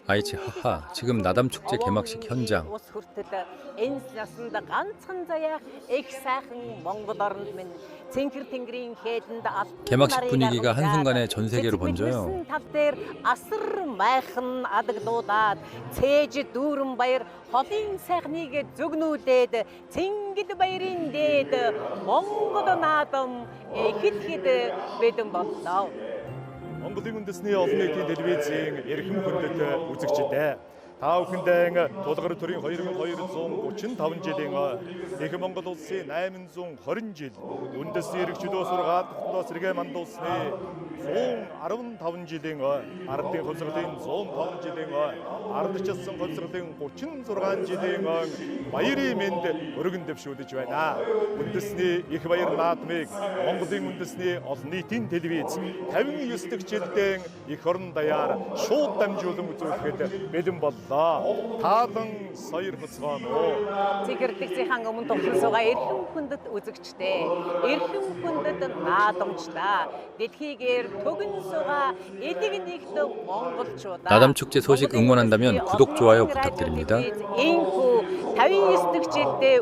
아이치 하하, 지금 나담축제 개막식 현장. Ус хүртэл энэ насанд ганцхан заяах их сайхан Монгол оронд минь цэнхэр тэнгэрийн хээдэнд 개막식 분위기가 한순간에 전 세계로 번져요. тал дээр асар майхан адагдуудаад цээж дүүрэн баяр холын сайхныг зүгнүүлээд цэнгэл баярын дээд Монгол наадам хэд бэдэн боллоо. Монголын үндэсний олон нийтийн телевизийн эрхэм хүндэт үзэгчдээ та бүхэндээ тулгар төрийн 2235 жилийн их Монгол улсын 820 жил үндэсний эрх чөлөө сургаалт тогтноо сэргээ мандуулсны 115 жилийн ардын хувьсгалын 105 жилийн ардчилсан хувьсгалын 36 жилийн баярын мэнд өргөн дэвшүүлж байна. Үндэсний их баяр наадмыг Монголын үндэсний олон нийтийн телевиз 59 дахь жилдээ их орон даяар шууд дамжуулан үзүүлэхэд бэлэн боллоо. Таалан саяр хөцгөнөө. Цэгэрдэгцийн өмнө тогтсон суугаа эрхэм хүндэт үзэгчтэй, эрхэм хүндэт наадамчдаа дэлхийгээр төгөн суугаа эдэг нэгт монголчуудаа 나담축제 소식 응원한다면 구독, 좋아요 부탁드립니다. Энэхүү 59 дахь жилдээ